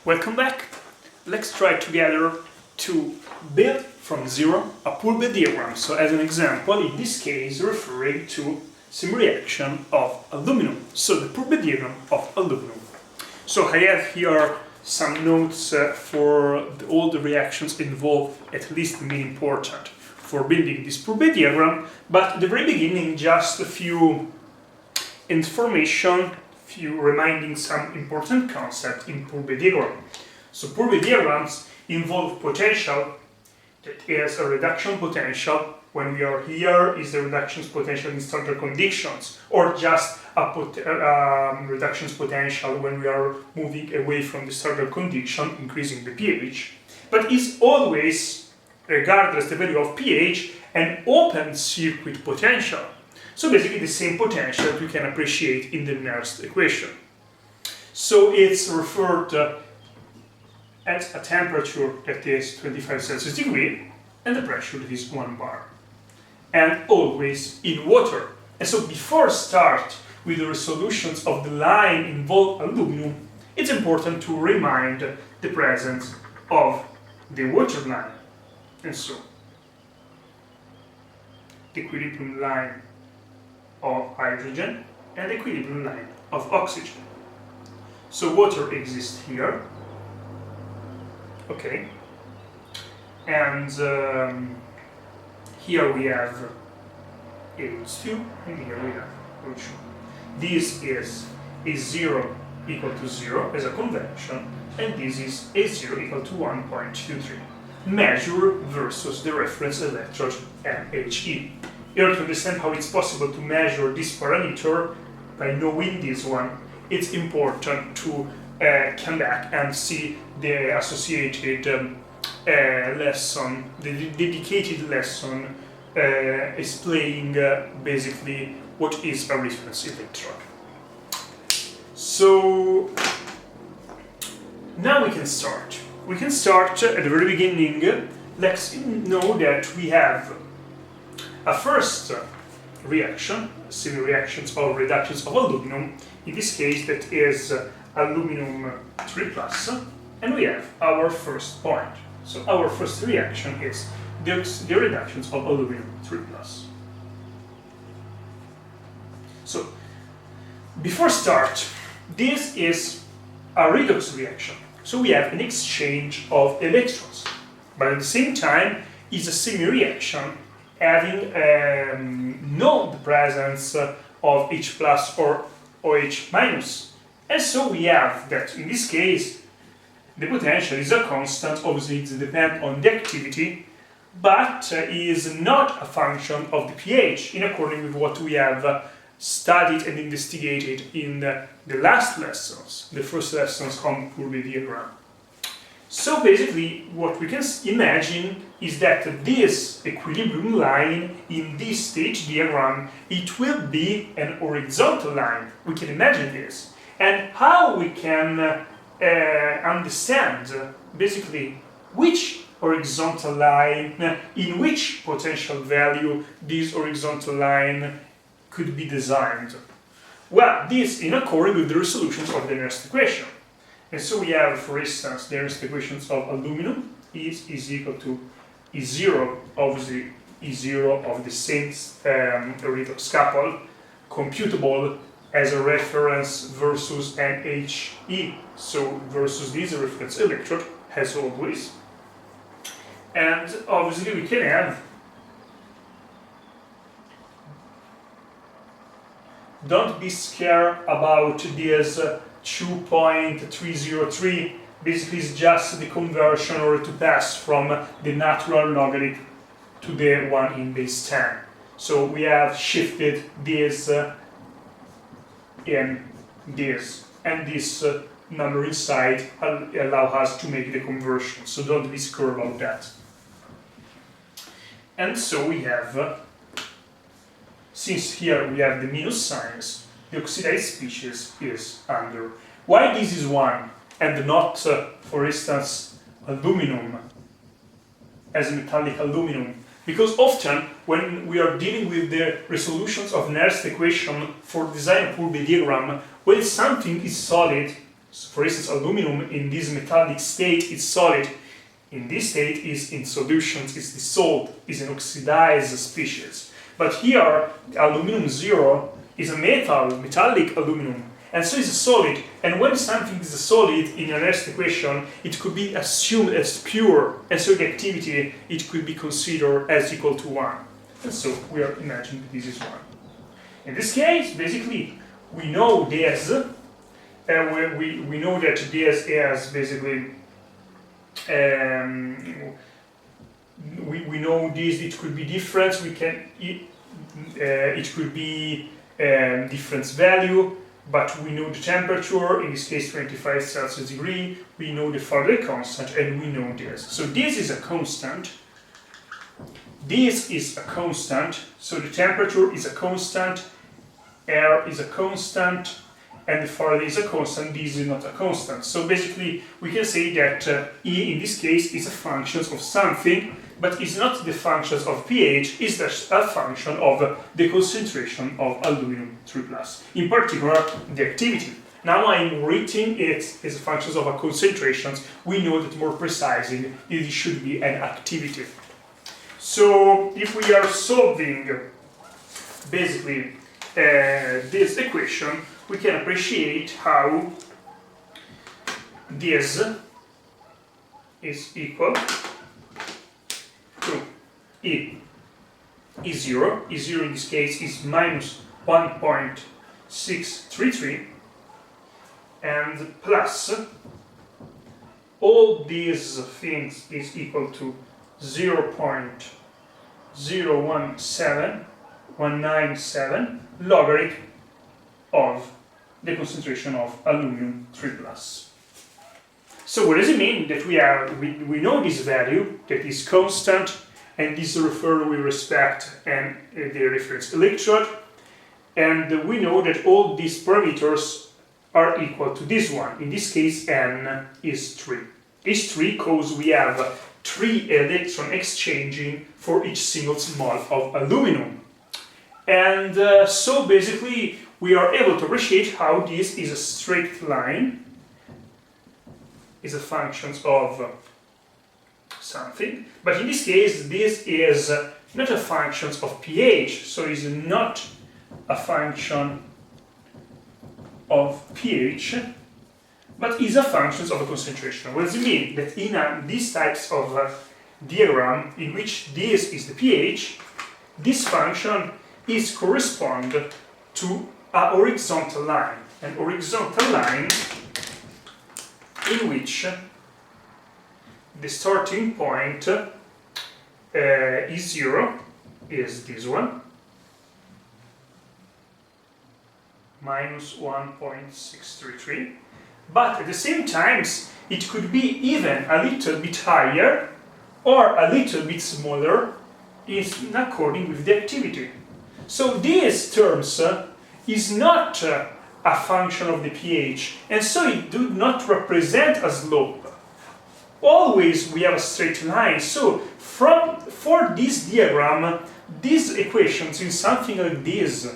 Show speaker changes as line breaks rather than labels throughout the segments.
Welcome back. Let's try together to build from zero a Pourbaix diagram. So as an example, in this case, referring to same reaction of aluminum. So the Pourbaix diagram of aluminum. So I have here some notes for all the reactions involved, at least the main important, for building this Pourbaix diagram. But at the very beginning, just a few information, reminding some important concept in Pourbaix diagram. So Pourbaix diagrams involve potential, that is a reduction potential. When we are here, is the reduction potential in standard conditions, or just a reduction potential when we are moving away from the standard condition, increasing the pH. But is always, regardless the value of pH, an open circuit potential. So basically the same potential that we can appreciate in the nearest equation. So it's referred at a temperature that is 25 Celsius degree and the pressure that is 1 bar. And always in water. And so before start with the resolutions of the line involved aluminum, it's important to remind the presence of the water line. And so the equilibrium line of hydrogen and the equilibrium line of oxygen. So water exists here, okay, and here we have H2 and here we have O2. This is A0 equal to 0 as a convention, and this is A0 equal to 1.23. Measure versus the reference electrode MHE. In order to understand how it's possible to measure this parameter by knowing this one, it's important to come back and see the associated lesson, the dedicated lesson explaining basically what is a reference electrode. So now we can start. We can start at the very beginning. Let's know that we have a first reaction, similar reactions or reductions of aluminum, in this case that is aluminum 3+, and we have our first point. So our first reaction is the reductions of aluminum 3+. So before start, this is a redox reaction. So we have an exchange of electrons, but at the same time is a semi-reaction having no the presence of H plus or OH minus. And so we have that in this case the potential is a constant, obviously it depends on the activity, but is not a function of the pH in accordance with what we have studied and investigated in the last lessons, the first lessons on Pourbaix diagram. So basically what we can imagine is that this equilibrium line in this stage diagram, it will be an horizontal line. We can imagine this. And how we can understand basically which horizontal line, in which potential value this horizontal line could be designed. Well, this in accordance with the resolutions of the nearest equation. And so we have, for instance, the nearest equations of aluminum is equal to E0, obviously E0 of the same redox couple, computable as a reference versus MHE, so versus this reference electrode, as always. And obviously we can have, don't be scared about this 2.303, basically it's just the conversion in order to pass from the natural logarithm to the one in base 10. So we have shifted this in this, and this number inside allow us to make the conversion, so don't be scared about that. And so we have, since here we have the minus signs, the oxidized species is under. Why this is 1 and not, for instance, aluminum as metallic aluminum? Because often when we are dealing with the resolutions of nearest equation for design Pourbaix diagram, when something is solid, So for instance, aluminum in this metallic state is solid. In this state is in solutions, is dissolved, is an oxidized species. But here, aluminum 0 is a metallic aluminum, and so it's a solid. And when something is a solid in your next equation, it could be assumed as pure, and so the activity, it could be considered as equal to 1. And so we are imagining that this is 1. In this case, basically, we know this, we know that this is basically, we know this, it could be difference, we can, it could be difference value, but we know the temperature, in this case 25 Celsius degree, we know the Faraday constant, and we know this. So this is a constant, this is a constant, so the temperature is a constant, air is a constant, and the Faraday is a constant, this is not a constant. So basically we can say that E in this case is a function of something, but it's not the functions of pH, it's just a function of the concentration of aluminum 3+. In particular, the activity. Now I'm writing it as functions of a concentrations. We know that more precisely it should be an activity. So if we are solving basically this equation, we can appreciate how this is equal to E. E0 in this case is minus 1.633 and plus all these things is equal to 0.017197 logarithm of the concentration of aluminum 3+. So what does it mean that we know this value that is constant, and this is referred with respect and the reference electrode, and we know that all these parameters are equal to this one. In this case, n is 3. It's 3 because we have 3 electron exchanging for each single mole of aluminum. And so basically we are able to appreciate how this is a straight line, is a function of something, but in this case this is not a function of pH, so it's not a function of pH, but is a function of a concentration. What does it mean? That in these types of diagram in which this is the pH, this function is correspond to a horizontal line, an horizontal line in which the starting point is 0, is this one, minus 1.633, but at the same time it could be even a little bit higher or a little bit smaller in according with the activity. So these terms is not a function of the pH, and so it do not represent a slope. Always we have a straight line, so for this diagram, these equations in something like this,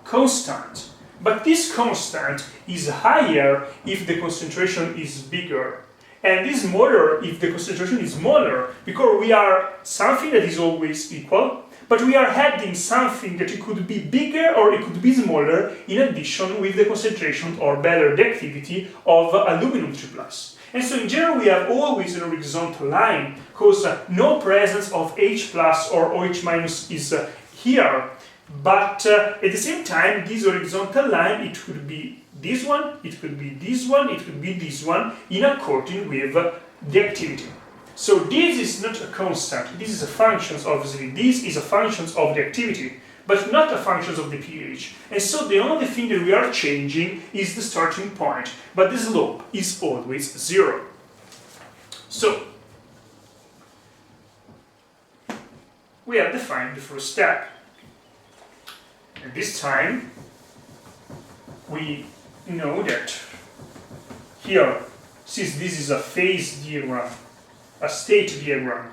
constant. But this constant is higher if the concentration is bigger, and is smaller if the concentration is smaller, because we are something that is always equal, but we are adding something that it could be bigger or it could be smaller in addition with the concentration or better the activity of aluminum 3+. And so in general we have always an horizontal line, because no presence of H plus or OH minus is here. But at the same time, this horizontal line, it could be this one, it could be this one, it could be this one, in accordance with the activity. So this is not a constant, this is a function, obviously, this is a function of the activity, but not a function of the pH. And so the only thing that we are changing is the starting point, but the slope is always 0. So we have defined the first step. And this time we know that here, since this is a phase diagram, a state diagram,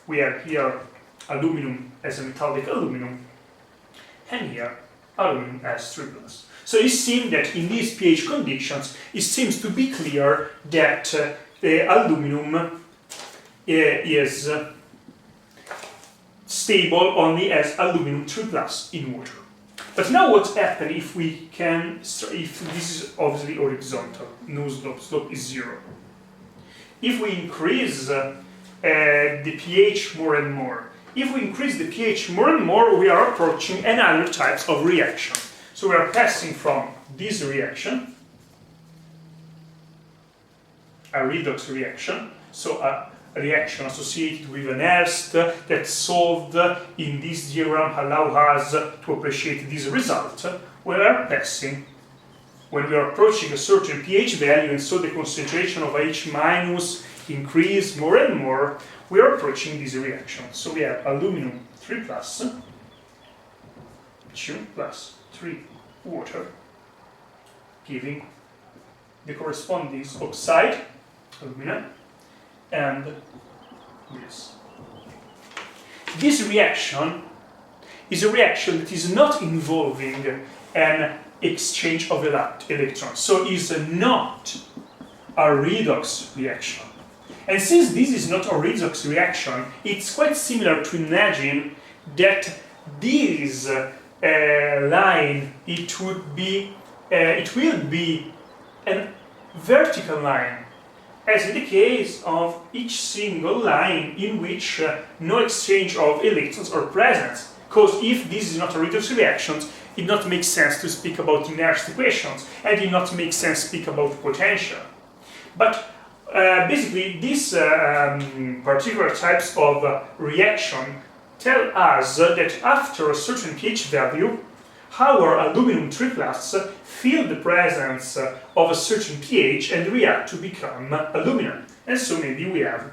we have here aluminum as a metallic aluminum, and here aluminum as 3+. So it seems that in these pH conditions, it seems to be clear that the aluminum is stable only as aluminum 3+ in water. But now what happens if we can, if this is obviously horizontal, no slope is 0. If we increase the pH more and more, if we increase the pH more and more, we are approaching another types of reaction. So we are passing from this reaction, a redox reaction, so a reaction associated with an ester that solved in this diagram allow us to appreciate this result. We are passing, when we are approaching a certain pH value and so the concentration of H- increase more and more, we are approaching this reaction. So we have aluminum 3+, 2 plus 3 water, giving the corresponding oxide, alumina, and this. This reaction is a reaction that is not involving an exchange of electrons, so is not a redox reaction. And since this is not a redox reaction, it's quite similar to imagine that this line, it will be a vertical line, as in the case of each single line in which no exchange of electrons are present. Because if this is not a redox reaction, it not makes sense to speak about inertial equations, and it not makes sense to speak about potential. But basically, these particular types of reaction tell us that after a certain pH value, our aluminum 3+ feel the presence of a certain pH and react to become aluminum. And so maybe we have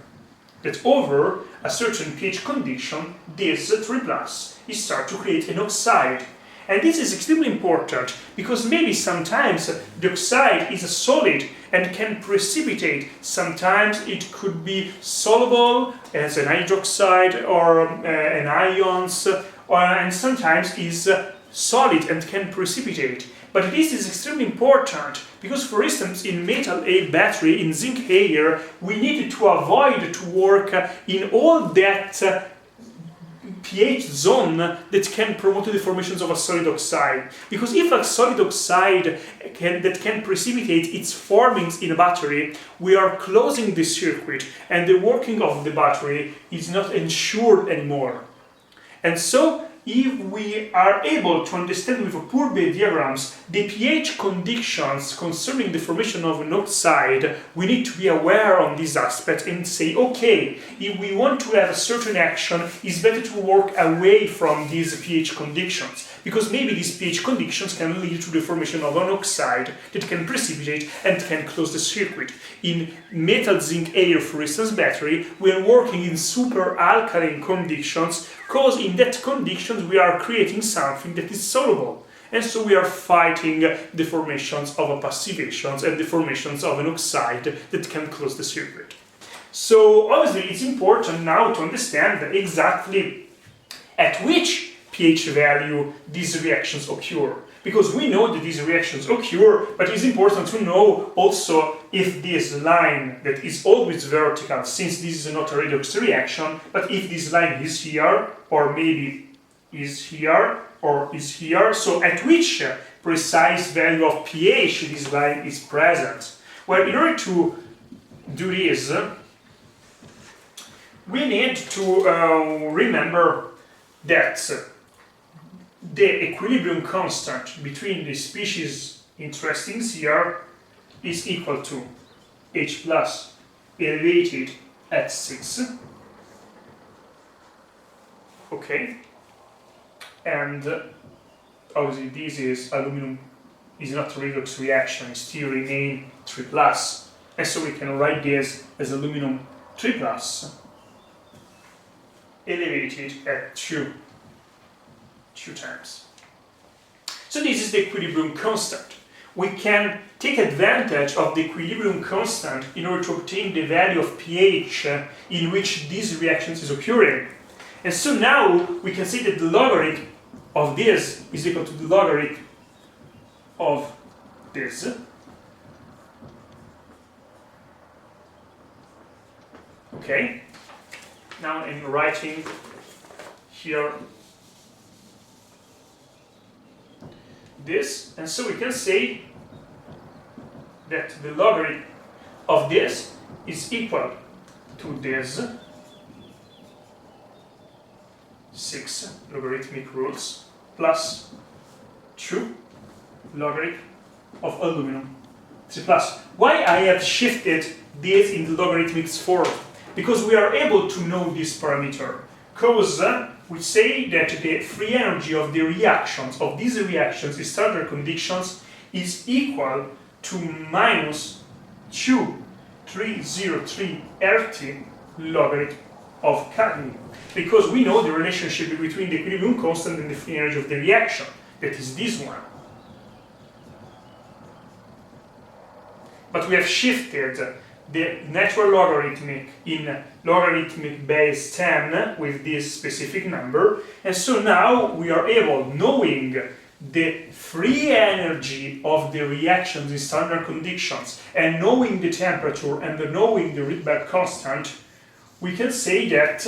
that over a certain pH condition, this 3+ is start to create an oxide. And this is extremely important because maybe sometimes the oxide is a solid and can precipitate. Sometimes it could be soluble as an hydroxide or an ions, and sometimes is solid and can precipitate. But this is extremely important because, for instance, in metal A battery, in zinc air, we need to avoid to work in all that pH zone that can promote the formations of a solid oxide. Because if a solid oxide that can precipitate its formings in a battery, we are closing the circuit and the working of the battery is not ensured anymore. And so, if we are able to understand with Pourbaix diagrams the pH conditions concerning the formation of an oxide, we need to be aware on this aspect and say, okay, if we want to have a certain action, it's better to work away from these pH conditions, because maybe these pH conditions can lead to the formation of an oxide that can precipitate and can close the circuit. In metal zinc air, for instance, battery, we are working in super alkaline conditions, because in that conditions we are creating something that is soluble. And so we are fighting the formations of passivations and the formations of an oxide that can close the circuit. So obviously it's important now to understand exactly at which pH value these reactions occur. Because we know that these reactions occur, but it's important to know also if this line that is always vertical, since this is not a redox reaction, but if this line is here, or maybe is here, or is here, so at which precise value of pH this line is present. Well, in order to do this, we need to remember that the equilibrium constant between the species interesting here is equal to H plus elevated at 6. Okay, and obviously this is aluminum is not a redox reaction, it still remain 3+, and so we can write this as aluminum 3+ elevated at 2 times. So this is the equilibrium constant. We can take advantage of the equilibrium constant in order to obtain the value of pH in which these reactions is occurring. And so now we can say that the logarithm of this is equal to the logarithm of this. Okay, now I'm writing here this, and so we can say that the logarithm of this is equal to this 6 logarithmic roots plus 2 logarithm of aluminum 3 plus. Why I have shifted this in the logarithmic form? Because we are able to know this parameter. Because we say that the free energy of the reactions, of these reactions in standard conditions, is equal to minus 2,303 RT logarithm of cadmium. Because we know the relationship between the equilibrium constant and the free energy of the reaction, that is this one. But we have shifted the natural logarithmic in logarithmic base 10 with this specific number, and so now we are able, knowing the free energy of the reactions in standard conditions and knowing the temperature and knowing the Rydberg constant, we can say that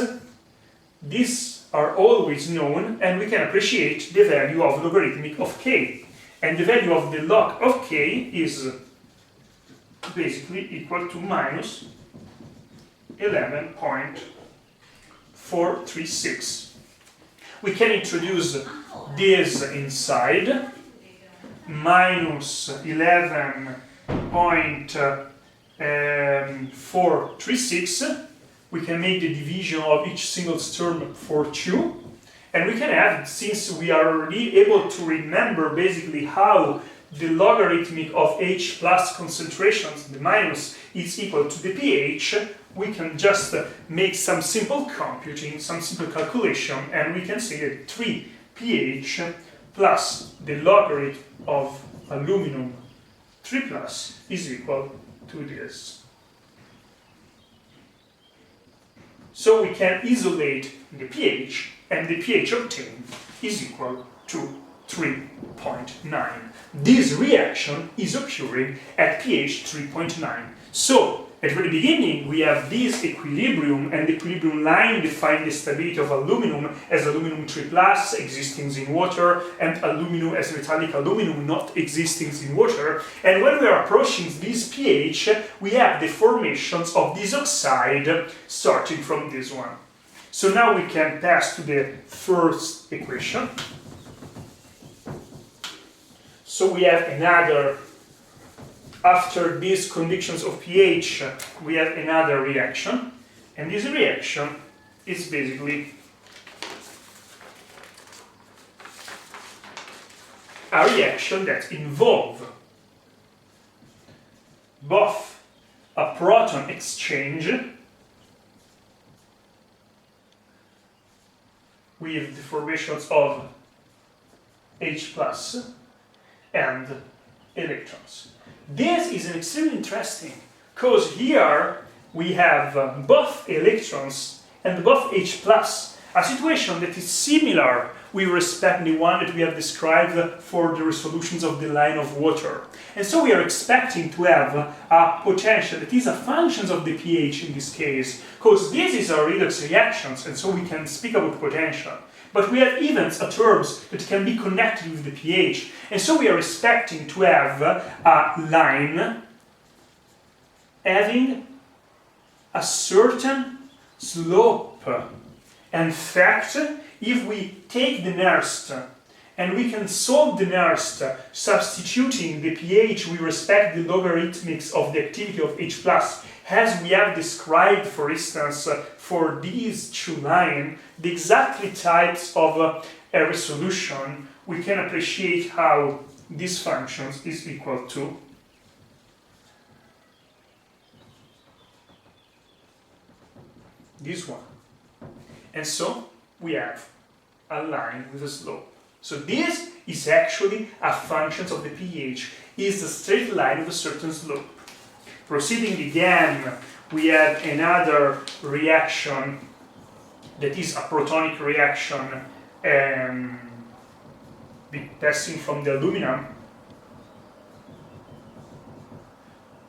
these are always known, and we can appreciate the value of logarithmic of k. And the value of the log of k is basically equal to minus 11.436. We can introduce this inside, minus 11.436. We can make the division of each single term for 2, and we can have, since we are already able to remember basically how the logarithmic of H plus concentrations, the minus, is equal to the pH, we can just make some simple computing, some simple calculation, and we can say that 3 pH plus the logarithm of aluminum 3 plus is equal to this. So we can isolate the pH, and the pH obtained is equal to 3.9. This reaction is occurring at pH 3.9. So, at the very beginning, we have this equilibrium, and the equilibrium line defines the stability of aluminum as aluminum 3 plus existing in water, and aluminum as metallic aluminum not existing in water. And when we are approaching this pH, we have the formations of this oxide starting from this one. So now we can pass to the first equation. So we have another, after these conditions of pH, we have another reaction, and this reaction is basically a reaction that involves both a proton exchange with the formations of H plus and electrons. This is extremely interesting, because here we have both electrons and both H plus, a situation that is similar with respect to the one that we have described for the resolutions of the line of water. And so we are expecting to have a potential that is a function of the pH in this case, because this is our redox reactions, and so we can speak about potential. But we have even terms that can be connected with the pH, and so we are expecting to have a line having a certain slope. In fact, if we take the Nernst and we can solve the Nernst substituting the pH with respect to the logarithmics of the activity of H+, as we have described, for instance, for these two lines, the exactly types of a resolution, we can appreciate how this function is equal to this one. And so we have a line with a slope. So this is actually a function of the pH, is a straight line with a certain slope. Proceeding again, we have another reaction that is a protonic reaction passing from the aluminum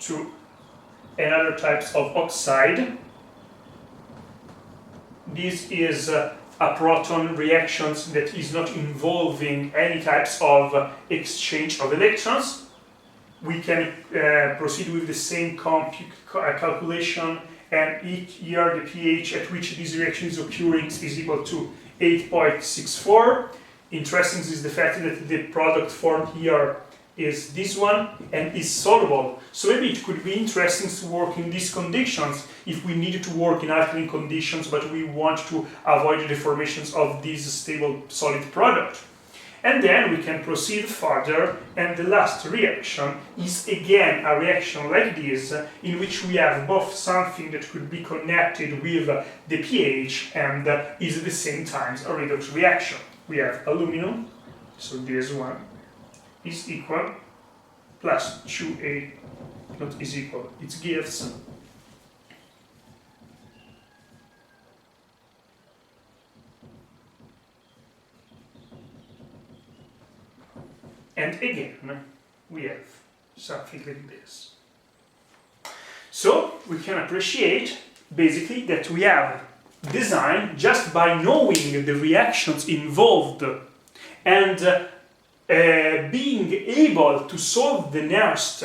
to another types of oxide. This is a proton reactions that is not involving any types of exchange of electrons. We can proceed with the same calculation, and here the pH at which this reaction is occurring is equal to 8.64. Interesting is the fact that the product formed here is this one and is soluble. So maybe it could be interesting to work in these conditions if we need to work in alkaline conditions, but we want to avoid the deformations of this stable solid product. And then we can proceed further, and the last reaction is again a reaction like this, in which we have both something that could be connected with the pH and is at the same time a redox reaction. We have aluminum, so this one is equal, plus 2A, not is equal, it gives and again we have something like this. So we can appreciate basically that we have design just by knowing the reactions involved and being able to solve the nearest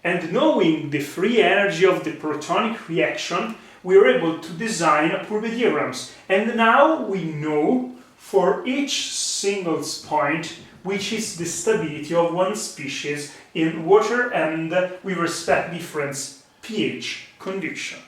and knowing the free energy of the protonic reaction, we are able to design Pourbaix diagrams. And now we know for each single point which is the stability of one species in water and with respect different pH condition.